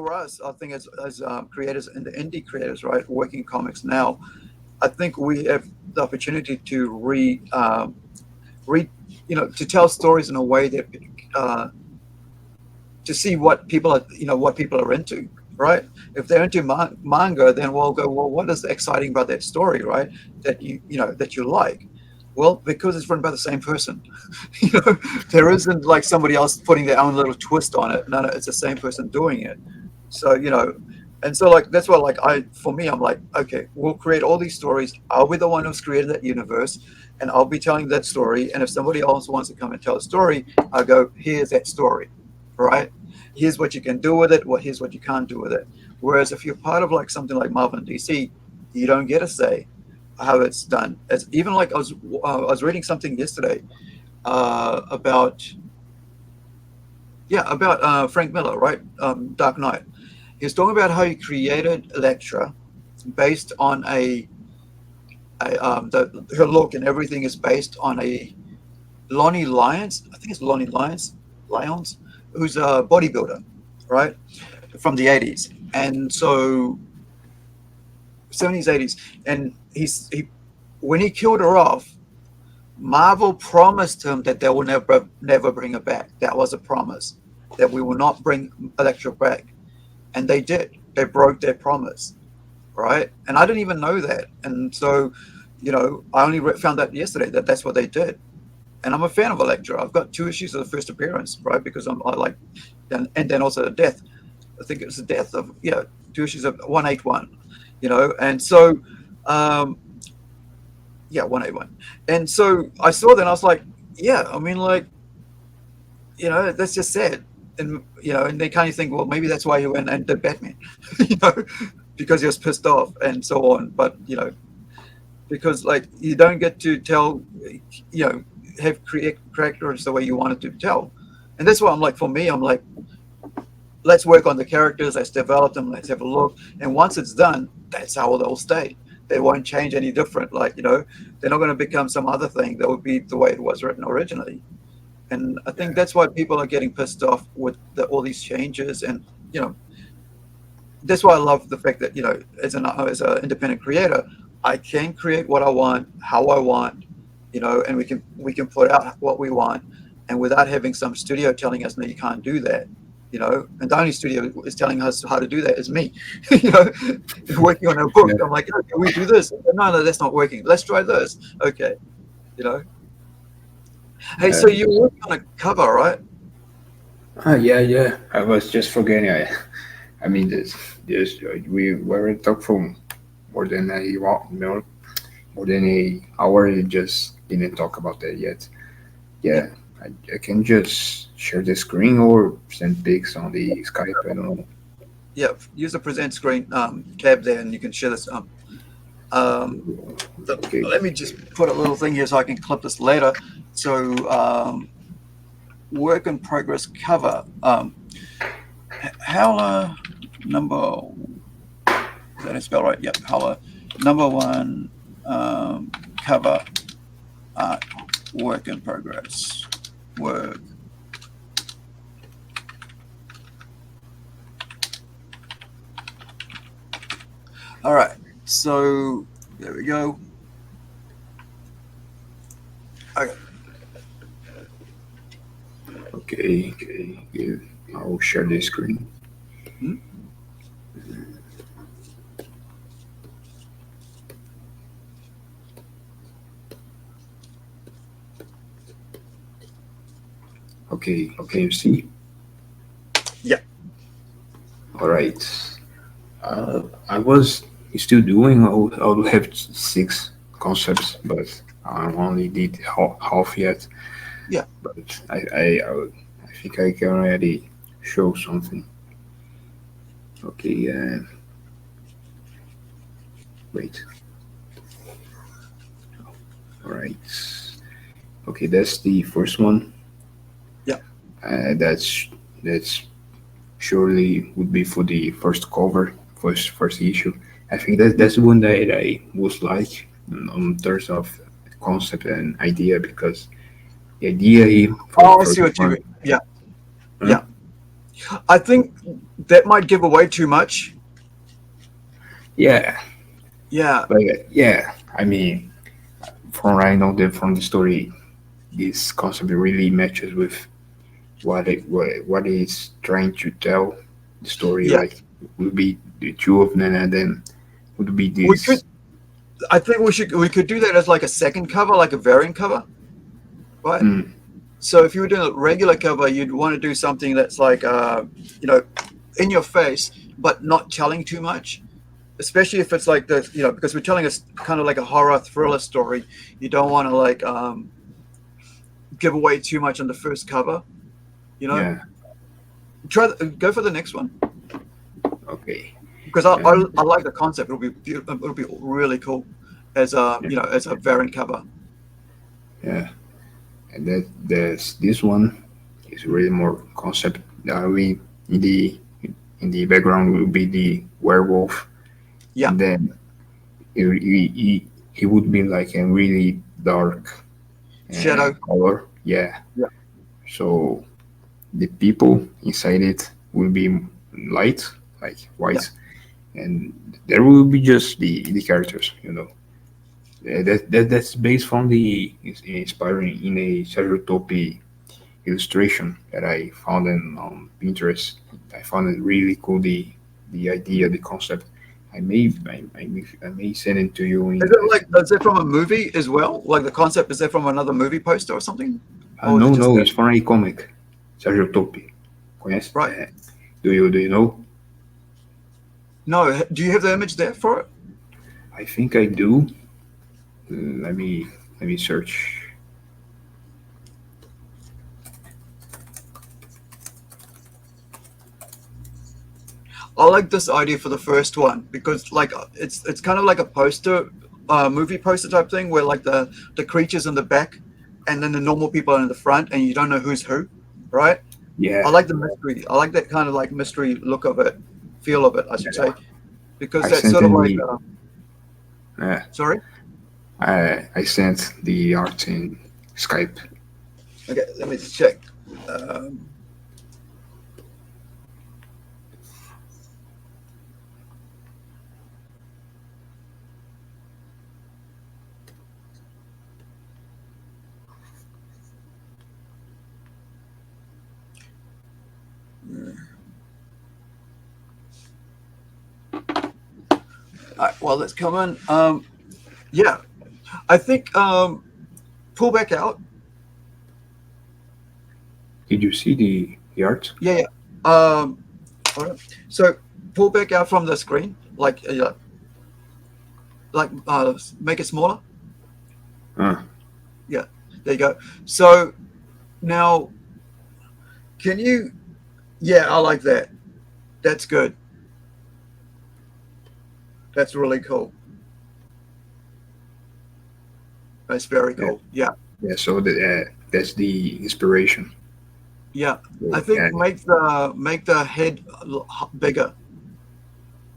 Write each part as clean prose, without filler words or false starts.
for us, I think as creators and the indie creators, right, working comics now, I think we have the opportunity to read, to tell stories in a way that uh, to see what people are, what people are into, right? If they're into manga, then we'll go, well, what is exciting about that story, right? That that you like. Well, because it's written by the same person. you know, there isn't like somebody else putting their own little twist on it. No, no, it's the same person doing it. So and so like that's why like for me, I'm like, okay, we'll create all these stories. I'll be the one who's created that universe, and I'll be telling that story. And if somebody else wants to come and tell a story, I'll go, here's that story, right? Here's what you can do with it. Here's what you can't do with it. Whereas if you're part of like something like Marvel and DC, you don't get a say how it's done. As even like I was reading something yesterday about Frank Miller, right? Dark Knight. He was talking about how he created Elektra based on her look and everything is based on a Lonnie Lyons. I think it's Lonnie Lyons, who's a bodybuilder, right, from the 80s, and so 70s, 80s, and he when he killed her off, Marvel promised him that they will never bring her back. That was a promise that we will not bring Elektra back, and they did. They broke their promise, right? And I didn't even know that, and so I only found out yesterday that that's what they did. And I'm a fan of Elektra. I've got 2 issues of the first appearance, right? Because I like, and then also the death. I think it was the death of 2 issues of 181, and so 181. And so I saw that and I was like, yeah, I mean, like, that's just sad. And and they kind of think, well, maybe that's why he went and did Batman, because he was pissed off and so on. But because like you don't get to tell, have create characters the way you wanted to tell. And that's why I'm like, for me, I'm like, let's work on the characters, let's develop them, let's have a look. And once it's done, that's how they'll stay. They won't change any different. Like, they're not going to become some other thing that would be the way it was written originally. And I think that's why people are getting pissed off with all these changes. And, that's why I love the fact that, as an independent creator, I can create what I want, how I want, and we can put out what we want, and without having some studio telling us, no, you can't do that, and the only studio is telling us how to do that is me, working on a book. I'm like, oh, can we do this? No, that's not working. Let's try this. Okay, Hey, so you were working on a cover, right? Yeah. I was just forgetting. I mean, we were talking for more than more than a hour. And just didn't talk about that yet. Yeah, I can just share the screen or send pics on the Skype. I don't know. Yeah, use the present screen tab there, and you can share this. Okay. Let me just put a little thing here so I can clip this later. So, work in progress cover. Howler number. Is that spell right? Yep, Howler number 1 cover art. Work in progress. Work. All right. So there we go. Okay. Okay. Yeah, I'll share the screen. Hmm? Okay, you see? Yeah. All right. I was still doing. I'll have 6 concepts, but I only did half yet. Yeah. But I think I can already show something. Okay. Wait. All right. Okay, that's the first one. Yeah. That's surely would be for the first cover, first issue. I think that's the one that I was like in terms of concept and idea, because the idea here Oh, I for see the what you one. mean. Yeah. Huh? Yeah. I think that might give away too much. Yeah, Yeah, but yeah, I mean, from I know that from the story, this concept really matches with what is trying to tell the story. yeah. Like, would be the two of them, and then would be We could. this. I think we could do that as like a second cover, like a variant cover, right? Mm, So if you were doing a regular cover, you'd want to do something that's like, you know, in your face, but not telling too much. Especially if it's like the, because we're telling us kind of like a horror thriller story. You don't want to like give away too much on the first cover. You know, yeah. go for the next one Okay. because I, I, And I like the concept. It'll be beautiful. It'll be really cool as a yeah, as a variant cover. yeah. And that there's this one is really more concept. We in the background will be the werewolf, Yeah, and then he would be like a really dark shadow. color. Yeah. Yeah, So the people inside it will be light, like yeah, white, and there will be just the characters. You know, that's based from the inspiring in a Serotopy illustration that I found on Pinterest. I found it really cool. The idea, the concept. I may send it to you Is in. it like, is it from a movie as well? Like the concept, is that from another movie poster or something? Or is it No, just no, that? it's from a comic. Serotopy. Conhece? Right. Do you know? No, do you have the image there for it? I think I do. Let me search. I like this idea for the first one because like it's kind of like a poster, movie poster type thing where like the creatures in the back, and then the normal people are in the front, and you don't know who's who, right? I Yeah, like the mystery. I like that kind of like mystery look of it, feel of it, I should say, because I that's sent sort of in like, the. Uh, sorry. I sent the art in Skype. Okay, let me check. Um, all right, well, let's come in. Yeah, I think pull back out. Did you see the art? Yeah, yeah. Hold on. So pull back out from the screen, like make it smaller. Uh, Yeah, there you go. So now, can you? Yeah, I like that. That's good. That's really cool. That's very yeah, cool. Yeah, yeah. So that's the inspiration. yeah. I So, think yeah, make the head bigger.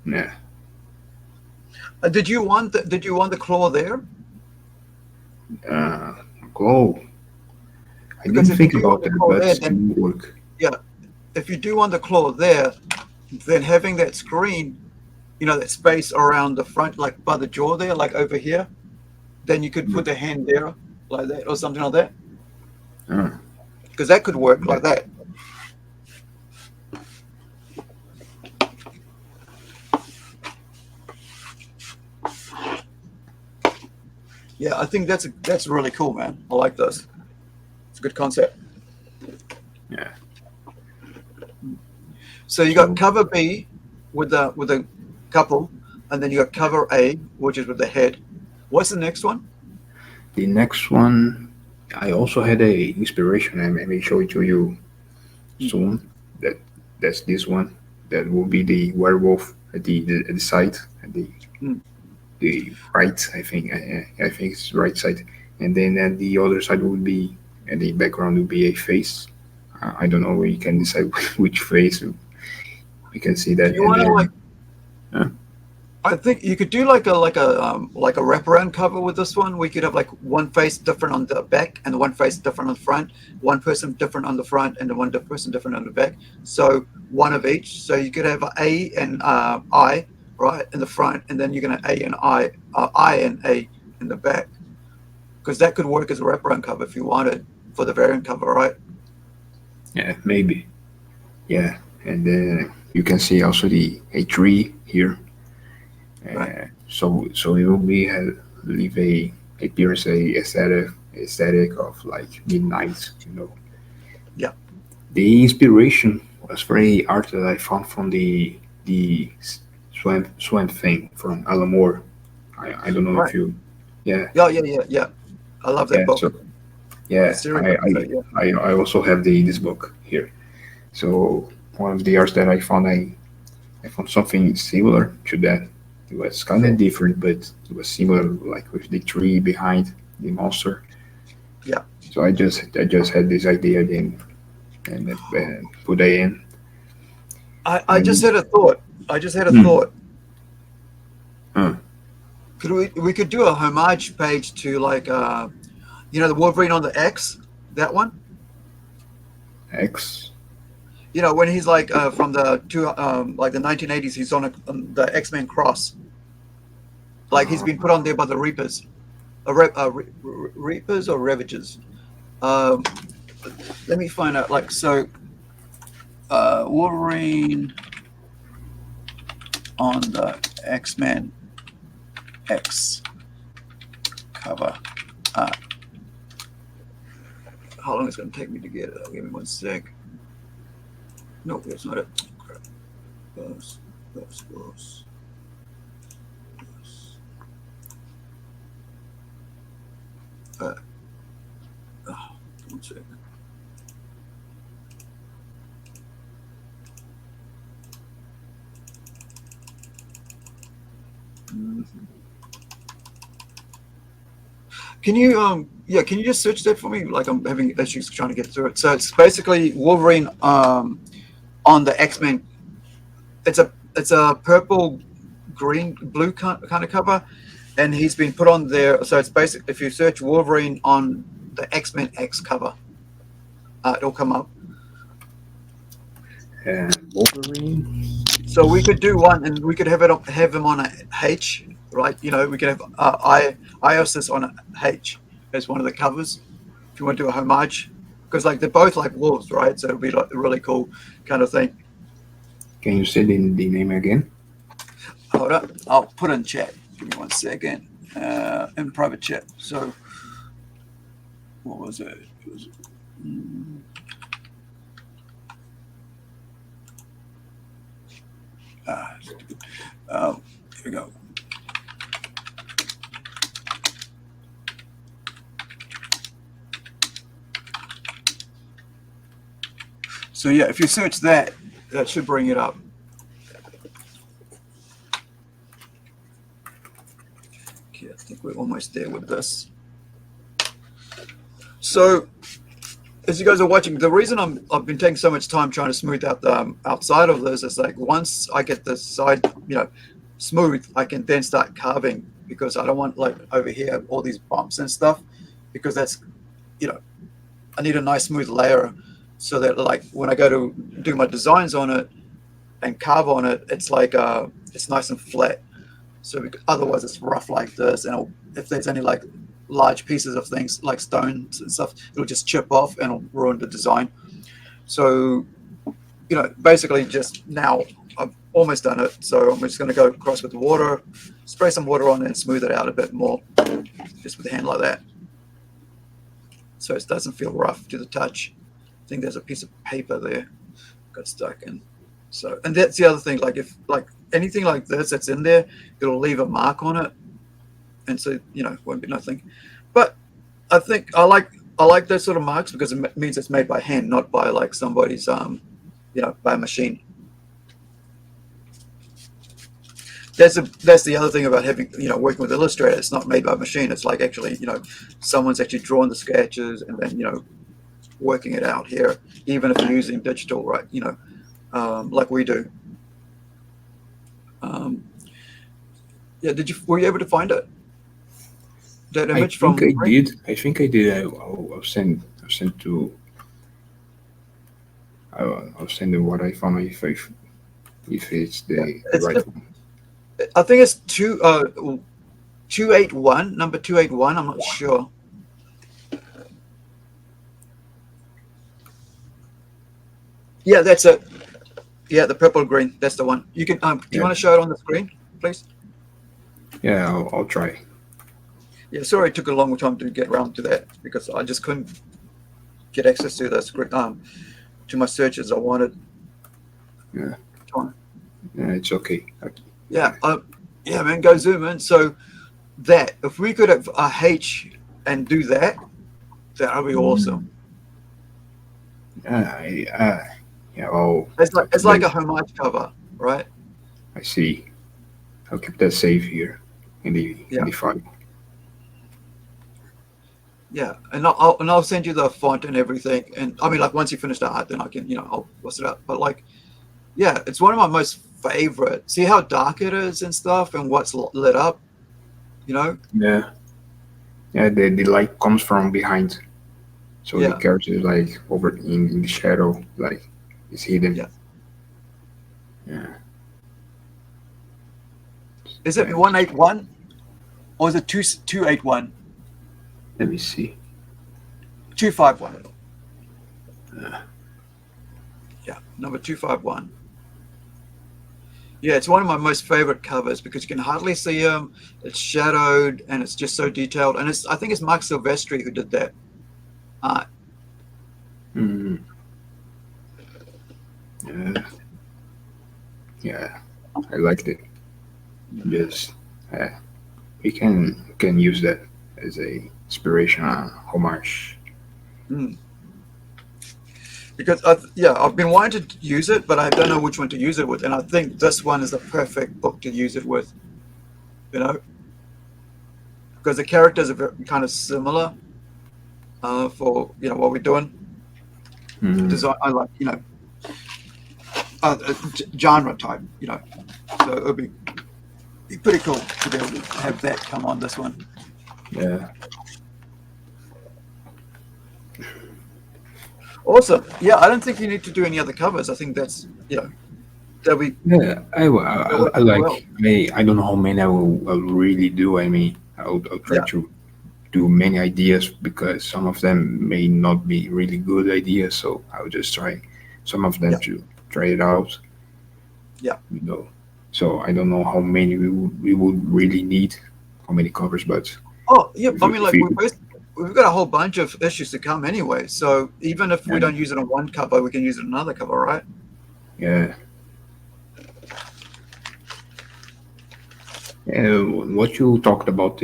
yeah. Did you want the claw there? Uh, Glow. I Because didn't if you think do want about the that, claw but there, it then will work. yeah, if you do want the claw there, then having that screen, that space around the front, like by the jaw there, like over here, then you could Mm. put the hand there, like that, or something like that, Uh, because that could work yeah, like that. Yeah, I think that's really cool, man. I like this. It's a good concept. yeah. So you got So cover B with the couple, and then you got cover A, which is with the head. What's the next one? the next one, I also had a inspiration. I may show it to you Hmm. soon. That that's this one. That will be the werewolf at the side at Hmm. the right. I think it's right side, and then at the other side will be and the background will be a face. I don't know. We can decide which face we can see Do that, you and want to like? then uh, I think you could do like a wraparound cover with this one. We could have like one face different on the back and one face different on the front, one person different on the front, and then one person different on the back. So one of each. So you could have A and I right in the front, and then you're gonna A and I and A in the back, because that could work as a wraparound cover if you wanted for the variant cover, right? Yeah, maybe. Yeah, and then you can see also the a tree here. Right. So it will be leave a appearance a aesthetic of like midnight. Yeah. The inspiration was very art that I found from the swamp thing from Alan Moore. I don't know if Right. you, yeah. Yeah. I love that Yeah, book. so The yeah, series. So, yeah. I also have this book here. So one of the arts that I found something similar to that. It was kind of Cool. different, but it was similar, like with the tree behind the monster. Yeah. So I just had this idea then, and put it in. I just And had a thought. I just had a hmm, thought. huh, Could we could do a homage page to like the Wolverine on the X, that one. X. When he's like from the two like the 1980s, he's on the X-Men cross. Like he's Uh, been put on there by the Reapers, Reapers or Ravagers. Um, Let me find out. Like so, Wolverine on the X-Men X cover. Uh, how long is it going to take me to get it? Give me one sec. No, that's not it. Crap. Close. Uh, oh, one sec. Mhm. Can you can you just search that for me? Like I'm having issues trying to get through it. So it's basically Wolverine on the X-Men. It's a purple, green, blue kind of cover, and he's been put on there. So it's basically if you search Wolverine on the X-Men X cover, it'll come up. and Wolverine. So we could do one, and we could have him on a H, right? We could have Iosis on a H as one of the covers if you want to do a homage, because like they're both like wolves, right? So it'll be like a really cool kind of thing. Can you say the name again? Hold up, I'll put it in chat. Give me one second. In private chat. So what was it? It was, mm, stupid. Here we go. So yeah, if you search that, that should bring it up. Okay, I think we're almost there with this. So as you guys are watching, the reason I've been taking so much time trying to smooth out the outside of this is like once I get the side, smooth, I can then start carving, because I don't want like over here all these bumps and stuff, because that's, I need a nice smooth layer so that like when I go to do my designs on it and carve on it, it's like it's nice and flat. So otherwise it's rough like this, and if there's any like large pieces of things like stones and stuff, it'll just chip off and it'll ruin the design. So basically just now I've almost done it, so I'm just going to go across with the water, spray some water on it and smooth it out a bit more, just with the hand like that, so it doesn't feel rough to the touch. I think there's a piece of paper there got stuck in. So, and that's the other thing, like if like anything like this that's in there, it'll leave a mark on it, and so it won't be nothing. But I think I like those sort of marks, because it means it's made by hand, not by like somebody's by a machine. That's the other thing about having working with Illustrator. It's not made by a machine. It's like actually someone's actually drawn the sketches and then working it out here, even if you're using digital, right? Like we do. Um, Yeah, were you able to find it? That I image think from I did. I think I did. I'll send. I'll send to. I'll send you what I found if it's yeah, the it's right just, one. I think it's 281, number 281. I'm not sure. Yeah, that's it. Yeah, the purple green. That's the one. You can. Do you Yeah. want to show it on the screen, please? Yeah. I'll try. Yeah, sorry it took a long time to get around to that because I just couldn't get access to the screen, to my searches I wanted. Yeah. Come on. Yeah. It's okay. Yeah, yeah, man, go zoom in. So that if we could have a H and do that, that would be awesome. Mm, yeah. Oh, It's like a homage cover, right? I see. I'll keep that safe here in Yeah, the file. yeah, and I'll send you the font and everything. And I mean, like once you finish the art, then I can I'll bust it up. But like, yeah, it's one of my most favorite. See how dark it is and stuff, and what's lit up. You know? Yeah. Yeah. The light comes from behind, so the Yeah, character is like over in the shadow, like it's hidden. yeah. Yeah. Is it Yeah. 181 or is it 281? Let me see. 251. Uh, Yeah, number 251. Yeah, it's one of my most favorite covers because you can hardly see him. It's shadowed and it's just so detailed. And I think it's Mark Silvestri who did that. mm, yeah. Yeah. I liked it. Just uh, we can use that as a inspiration homage. Mm. Because I've been wanting to use it, but I don't know which one to use it with. And I think this one is the perfect book to use it with. You know, because the characters are kind of similar for what we're doing. Mm, Design, I like genre type. So it would be pretty cool to be able to have that come on this one. yeah. Awesome. Yeah, I don't think you need to do any other covers. I think that's that we Yeah, that works I really well. like. I don't know how many I'll really do. I mean, I'll try Yeah, to do many ideas because some of them may not be really good ideas. So I'll just try some of them yeah, to try it out. yeah. You know. So I don't know how many we would really need, how many covers, but Oh, yeah. I mean, if like we we've got a whole bunch of issues to come anyway. So even if we yeah, don't use it on one cover, we can use it on another cover, right? yeah. What you talked about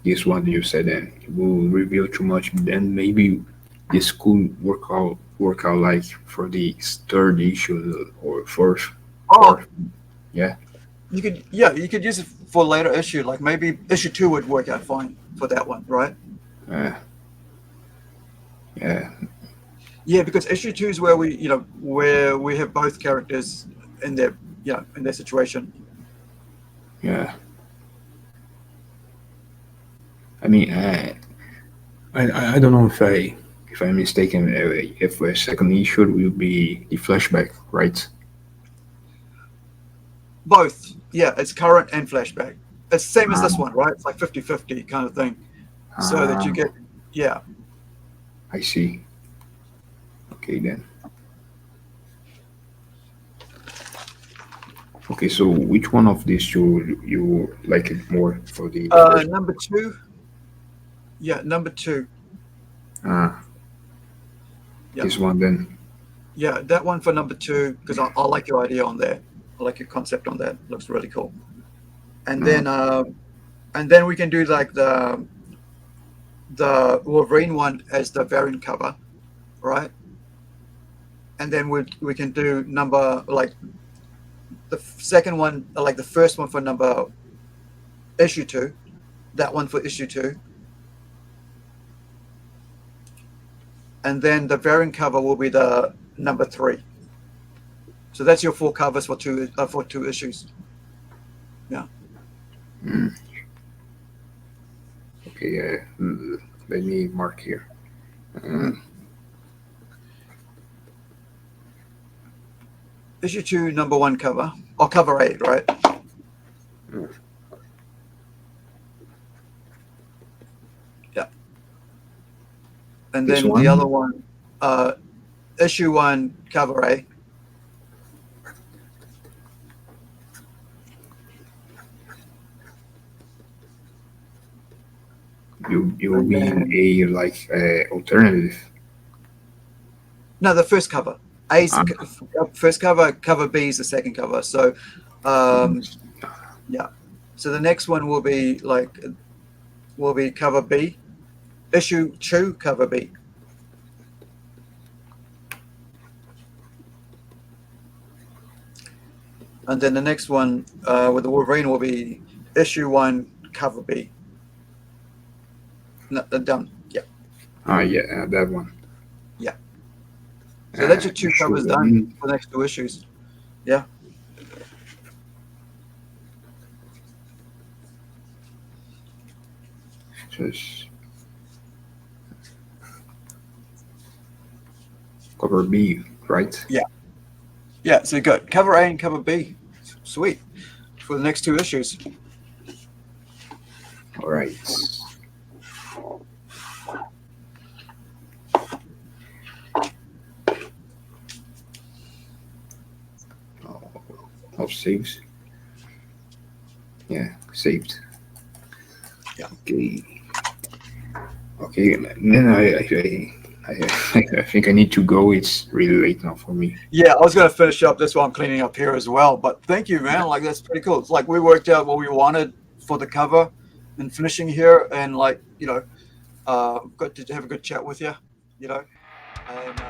this one you said and will reveal too much, then maybe this could work out like for the third issue or Oh, fourth. Yeah, you could use it for later issue. Like maybe issue 2 would work out fine for that one, right? uh, yeah, Yeah, because issue 2 is where we have both characters in their in their situation. yeah. I mean, I don't know if I'm mistaken. If a second issue will be the flashback, right? Both. Yeah, it's current and flashback. It's the same as this Ah, one, right? It's like 50-50 kind of thing. So that you ah, get, yeah. I see. Okay then. Okay, so which one of these you like it more for the first? Number 2. Yeah, number 2. Ah, Yeah. this one then. Yeah, that one for number 2 because I like your idea on that. I like your concept on that. Looks really cool. And Ah, then we can do like the Wolverine one as the variant cover, right? And then we can do number like the second one, like the first one for number issue 2, that one for issue 2, and then the variant cover will be the number 3. So that's your 4 covers for two issues. Yeah. Mm. Okay, let me mark here. Issue 2, number 1 cover, or cover 8, right? Yeah. And This then the other one? one, issue 1, cover A. You will And mean then, a like alternative? no, the first cover. A's Ah, first cover, cover B is the second cover. So, yeah. So the next one will be cover B, issue 2, cover B. And then the next one with the Wolverine will be issue 1, cover B. No, done. Yeah. yeah, that one. Yeah. So that's your 2 Issue covers done one. for the next 2 issues. Yeah. Just cover B, right? Yeah. Yeah. So you got cover A and cover B. Sweet. For the next 2 issues. All right. Oh, saves. Yeah, saved. Yeah. Okay. Okay. Then I think I need to go. It's really late now for me. Yeah, I was going to finish up. That's why I'm cleaning up here as well. But thank you, man. Like, that's pretty cool. It's like we worked out what we wanted for the cover and finishing here. And, like, got to have a good chat with you, and